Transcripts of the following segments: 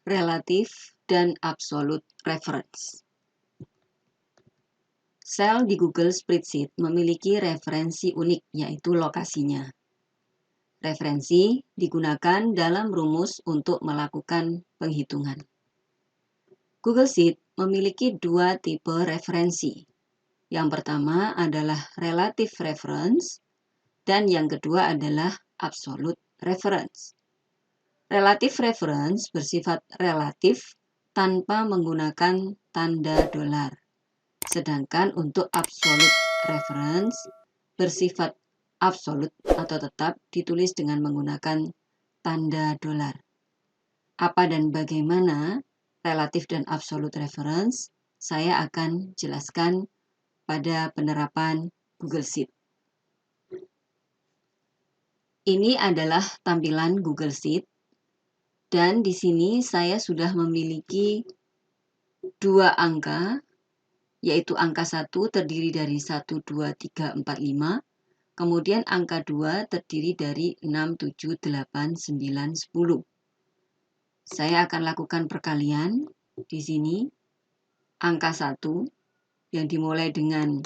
relatif, dan absolute reference. Sel di Google Spreadsheet memiliki referensi unik, yaitu lokasinya. Referensi digunakan dalam rumus untuk melakukan penghitungan. Google Sheet memiliki dua tipe referensi. Yang pertama adalah relative reference, dan yang kedua adalah absolute reference. Relative reference bersifat relatif tanpa menggunakan tanda dolar. Sedangkan untuk absolute reference bersifat absolut atau tetap ditulis dengan menggunakan tanda dolar. Apa dan bagaimana relatif dan absolute reference saya akan jelaskan pada penerapan Google Sheet. Ini adalah tampilan Google Sheet dan di sini saya sudah memiliki dua angka, yaitu angka 1 terdiri dari 1, 2, 3, 4, 5. Kemudian angka 2 terdiri dari 6, 7, 8, 9, 10. Saya akan lakukan perkalian di sini. Angka 1 yang dimulai dengan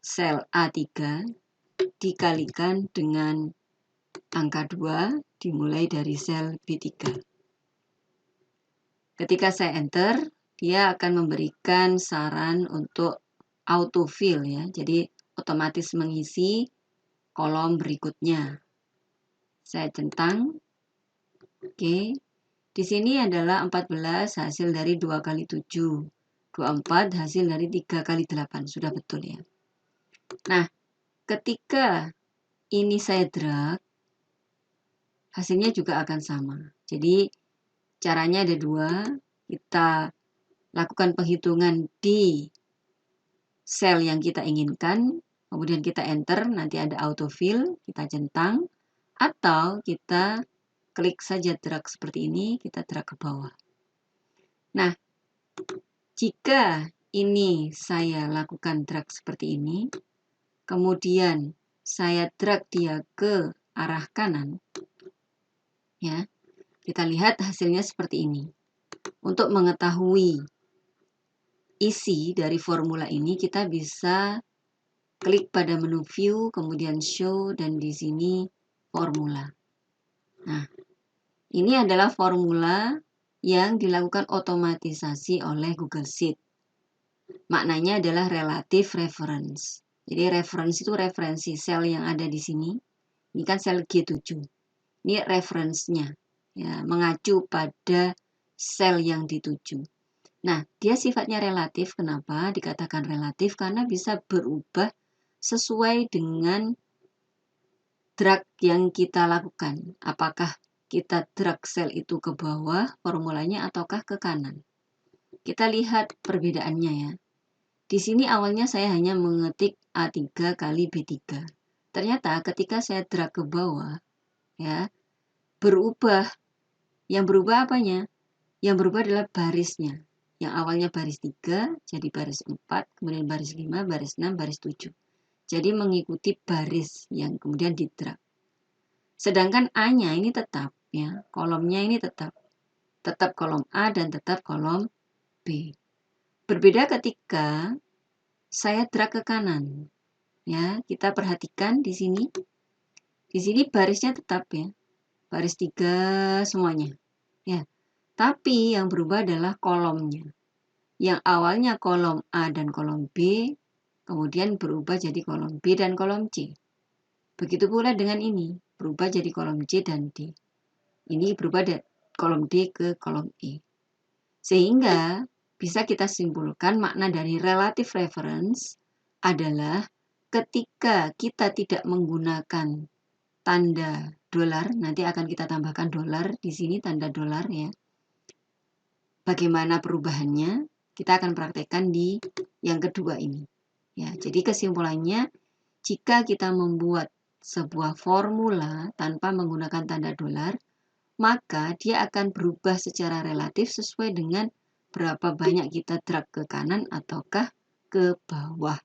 sel A3 dikalikan dengan angka 2 dimulai dari sel B3. Ketika saya enter, dia akan memberikan saran untuk autofill ya. Jadi otomatis mengisi kolom berikutnya. Saya centang. Oke. Di sini adalah 14 hasil dari 2 kali 7. 24 hasil dari 3 kali 8. Sudah betul ya. Nah, ketika ini saya drag, hasilnya juga akan sama. Jadi caranya ada dua. Kita lakukan penghitungan di sel yang kita inginkan, kemudian kita enter, nanti ada autofill, kita centang, atau kita klik saja drag seperti ini, kita drag ke bawah. Nah, jika ini saya lakukan drag seperti ini, kemudian saya drag dia ke arah kanan, ya, kita lihat hasilnya seperti ini. Untuk mengetahui isi dari formula ini, kita bisa klik pada menu view, kemudian show, dan di sini formula. Nah, ini adalah formula yang dilakukan otomatisasi oleh Google Sheet. Maknanya adalah relative reference. Jadi reference itu referensi sel yang ada di sini. Ini kan sel G7. Ini referensinya, ya, mengacu pada sel yang dituju. Nah, dia sifatnya relatif. Kenapa dikatakan relatif? Karena bisa berubah sesuai dengan drag yang kita lakukan. Apakah kita drag sel itu ke bawah formulanya ataukah ke kanan. Kita lihat perbedaannya ya. Di sini awalnya saya hanya mengetik A3 kali B3. Ternyata ketika saya drag ke bawah, ya, berubah. Yang berubah apanya? Yang berubah adalah barisnya. Yang awalnya baris 3 jadi baris 4, kemudian baris 5, baris 6, baris 7. Jadi mengikuti baris yang kemudian di drag. Sedangkan A-nya ini tetap, ya, kolomnya ini tetap kolom A dan tetap kolom B. Berbeda ketika saya drag ke kanan. Ya, kita perhatikan di sini. Di sini barisnya tetap ya. Baris 3 semuanya. Ya. Tapi yang berubah adalah kolomnya. Yang awalnya kolom A dan kolom B, kemudian berubah jadi kolom B dan kolom C. Begitu pula dengan ini, berubah jadi kolom C dan D. Ini berubah dari kolom D ke kolom E. Sehingga bisa kita simpulkan makna dari relative reference adalah ketika kita tidak menggunakan tanda dolar, nanti akan kita tambahkan dolar di sini, tanda dolar ya. Bagaimana perubahannya? Kita akan praktekkan di yang kedua ini. Ya, jadi kesimpulannya, jika kita membuat sebuah formula tanpa menggunakan tanda dolar, maka dia akan berubah secara relatif sesuai dengan berapa banyak kita drag ke kanan ataukah ke bawah.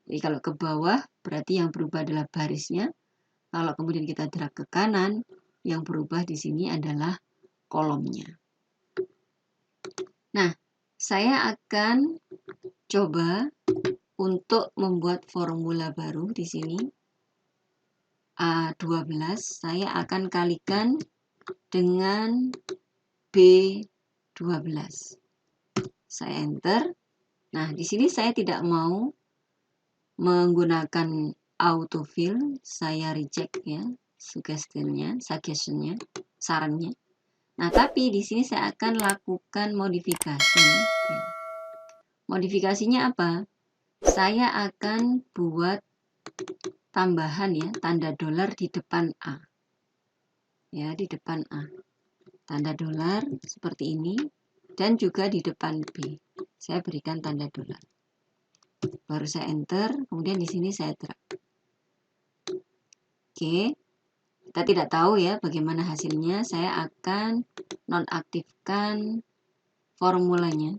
Jadi kalau ke bawah berarti yang berubah adalah barisnya. Kalau kemudian kita drag ke kanan, yang berubah di sini adalah kolomnya. Nah, saya akan coba untuk membuat formula baru di sini. A12 saya akan kalikan dengan B12. Saya enter. Nah, di sini saya tidak mau menggunakan autofill, saya reject ya, suggestionnya, sarannya. Nah, tapi di sini saya akan lakukan modifikasi. Ya. Modifikasinya apa? Saya akan buat tambahan ya, tanda dolar di depan A. Ya, di depan A. Tanda dolar seperti ini dan juga di depan B. Saya berikan tanda dolar. Baru saya enter, kemudian di sini saya drag. Oke. Kita tidak tahu ya bagaimana hasilnya. Saya akan nonaktifkan formulanya.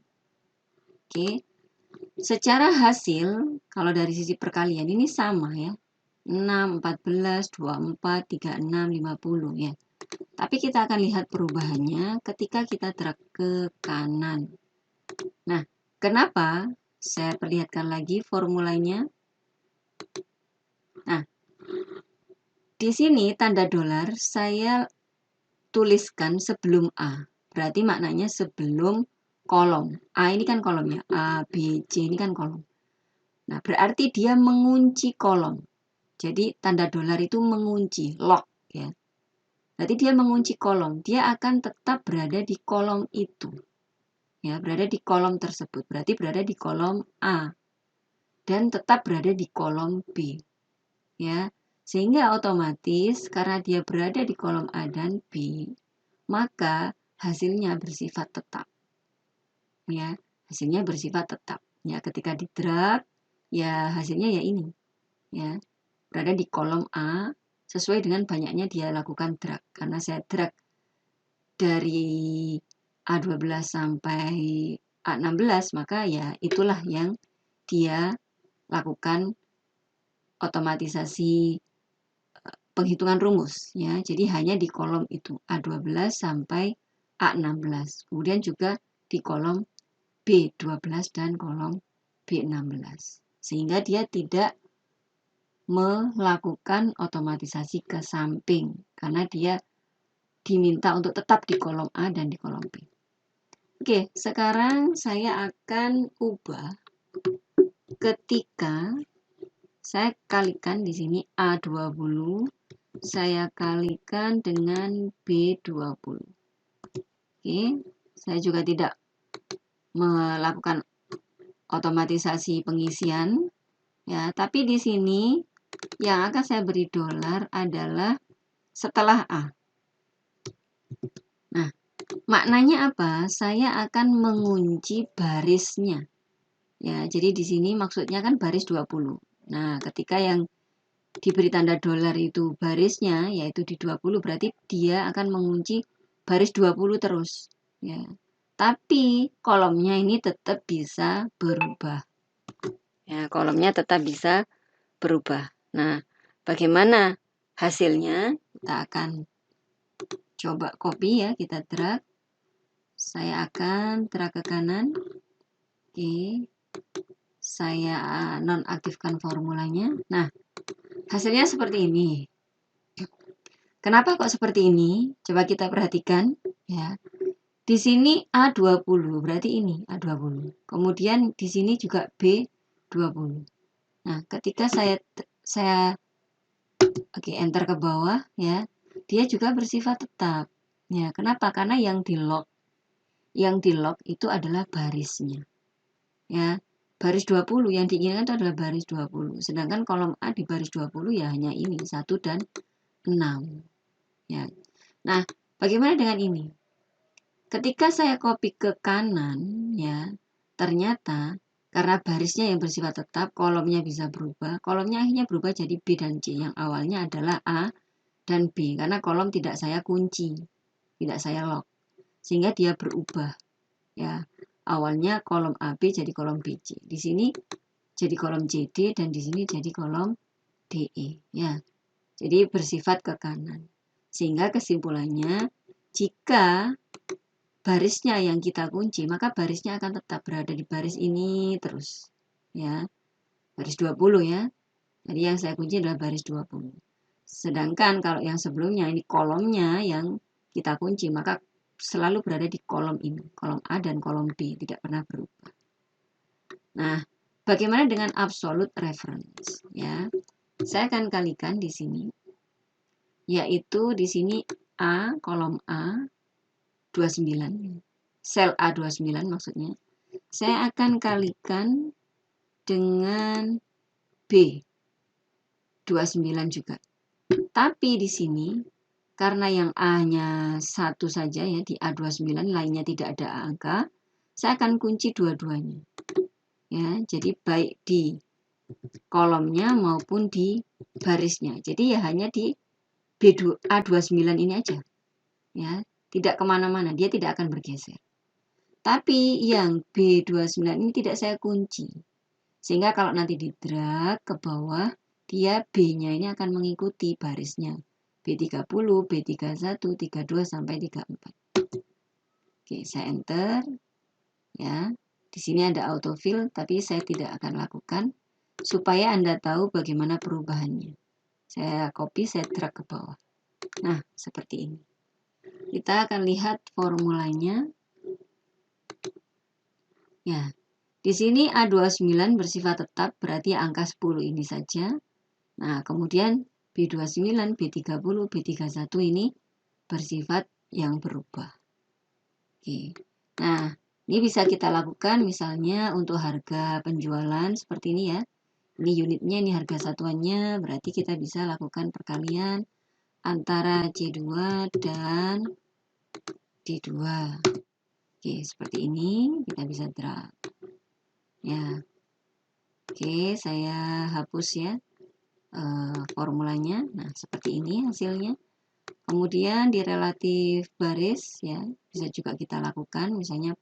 Oke. Secara hasil, kalau dari sisi perkalian ini sama ya. 6, 14, 24, 36, 50 ya. Tapi kita akan lihat perubahannya ketika kita drag ke kanan. Nah, kenapa? Saya perlihatkan lagi formulanya. Nah, di sini tanda dolar saya tuliskan sebelum A. Berarti maknanya sebelum kolom. A ini kan kolomnya. A, B, C ini kan kolom. Nah, berarti dia mengunci kolom. Jadi tanda dolar itu mengunci, lock ya. Berarti dia mengunci kolom. Dia akan tetap berada di kolom itu. Ya, berada di kolom tersebut. Berarti berada di kolom A. Dan tetap berada di kolom B. Ya. Sehingga otomatis karena dia berada di kolom A dan B, maka hasilnya bersifat tetap. Ya, hasilnya bersifat tetap. Ya, ketika di drag, ya hasilnya ya ini. Ya, berada di kolom A sesuai dengan banyaknya dia lakukan drag. Karena saya drag dari A12 sampai A16, maka ya itulah yang dia lakukan otomatisasi penghitungan rumus ya. Jadi hanya di kolom itu A12 sampai A16. Kemudian juga di kolom B12 dan kolom B16. Sehingga dia tidak melakukan otomatisasi ke samping karena dia diminta untuk tetap di kolom A dan di kolom B. Oke, sekarang saya akan ubah ketika saya kalikan di sini A20, saya kalikan dengan B20. Oke, saya juga tidak melakukan otomatisasi pengisian ya, tapi di sini yang akan saya beri dolar adalah setelah A. Nah, maknanya apa? Saya akan mengunci barisnya. Ya, jadi di sini maksudnya kan baris 20. Nah, ketika yang diberi tanda dolar itu barisnya yaitu di 20, berarti dia akan mengunci baris 20 terus. Ya. Tapi kolomnya ini tetap bisa berubah. Ya, kolomnya tetap bisa berubah. Nah, bagaimana hasilnya? Kita akan coba copy ya, kita drag. Saya akan drag ke kanan. Oke. Saya nonaktifkan formulanya. Nah, hasilnya seperti ini. Kenapa kok seperti ini? Coba kita perhatikan ya. Di sini A20, berarti ini A20. Kemudian di sini juga B20. Nah, ketika saya enter ke bawah ya, dia juga bersifat tetap. Ya, kenapa? Karena yang di lock itu adalah barisnya. Ya, baris 20 yang diinginkan itu adalah baris 20. Sedangkan kolom A di baris 20 ya hanya ini 1 dan 6. Ya. Nah, bagaimana dengan ini? Ketika saya copy ke kanan ya, ternyata karena barisnya yang bersifat tetap, kolomnya bisa berubah. Kolomnya akhirnya berubah jadi B dan C. Yang awalnya adalah A dan B. Karena kolom tidak saya kunci, tidak saya lock. Sehingga dia berubah. Ya, awalnya kolom AB jadi kolom BC. Di sini jadi kolom CD dan di sini jadi kolom DE. Ya, jadi bersifat ke kanan. Sehingga kesimpulannya, jika barisnya yang kita kunci, maka barisnya akan tetap berada di baris ini terus. Ya, baris 20 ya. Jadi yang saya kunci adalah baris 20. Sedangkan kalau yang sebelumnya ini kolomnya yang kita kunci, maka selalu berada di kolom ini, kolom A dan kolom B, tidak pernah berubah. Nah, bagaimana dengan absolute reference? Ya, saya akan kalikan di sini, yaitu di sini A, kolom A 29, sel A29 maksudnya. Saya akan kalikan dengan B 29 juga. Tapi di sini karena yang A-nya satu saja ya, di A29 lainnya tidak ada angka, saya akan kunci dua-duanya. Ya, jadi baik di kolomnya maupun di barisnya. Jadi ya hanya di A29 ini aja. Ya, tidak kemana-mana, dia tidak akan bergeser. Tapi yang B29 ini tidak saya kunci. Sehingga kalau nanti di drag ke bawah, dia B-nya ini akan mengikuti barisnya. B30, B31, 32 sampai 34. Oke, saya enter. Ya. Di sini ada autofill, tapi saya tidak akan lakukan supaya Anda tahu bagaimana perubahannya. Saya copy, saya drag ke bawah. Nah, seperti ini. Kita akan lihat formulanya. Ya. Di sini A29 bersifat tetap, berarti angka 10 ini saja. Nah, kemudian B29, B30, B31 ini bersifat yang berubah. Oke. Nah, ini bisa kita lakukan misalnya untuk harga penjualan seperti ini ya. Ini unitnya, ini harga satuannya, berarti kita bisa lakukan perkalian antara C2 dan D2. Oke, seperti ini kita bisa drag. Ya. Oke, saya hapus ya formulanya. Nah, seperti ini hasilnya. Kemudian di relatif baris ya, bisa juga kita lakukan misalnya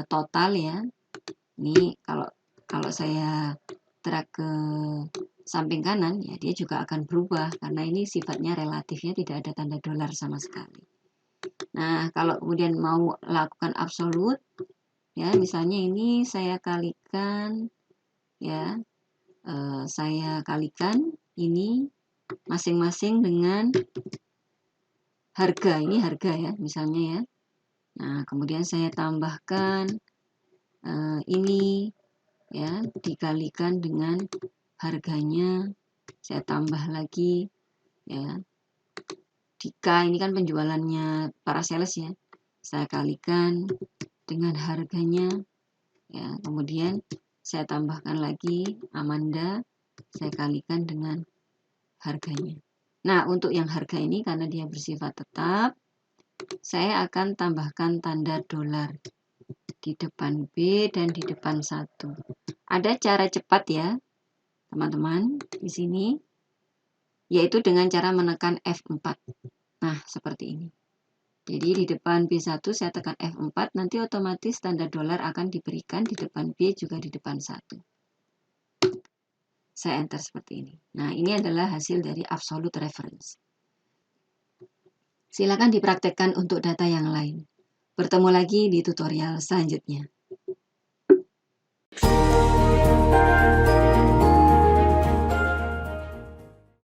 total ya. Ini kalau saya drag ke samping kanan ya, dia juga akan berubah karena ini sifatnya relatifnya tidak ada tanda dolar sama sekali. Nah, kalau kemudian mau lakukan absolut ya, misalnya ini saya kalikan ya, saya kalikan ini masing-masing dengan harga, ini harga ya misalnya ya. Nah, kemudian saya tambahkan ini ya, dikalikan dengan harganya, saya tambah lagi ya. Jika ini kan penjualannya para sales ya, saya kalikan dengan harganya ya. Kemudian saya tambahkan lagi Amanda, saya kalikan dengan harganya. Nah, untuk yang harga ini karena dia bersifat tetap, saya akan tambahkan tanda dolar di depan B dan di depan 1. Ada cara cepat ya, teman-teman, di sini, yaitu dengan cara menekan F4. Nah, seperti ini. Jadi di depan B1 saya tekan F4, nanti otomatis tanda dolar akan diberikan di depan B juga di depan 1. Saya enter seperti ini. Nah, ini adalah hasil dari absolute reference. Silakan dipraktekkan untuk data yang lain. Bertemu lagi di tutorial selanjutnya.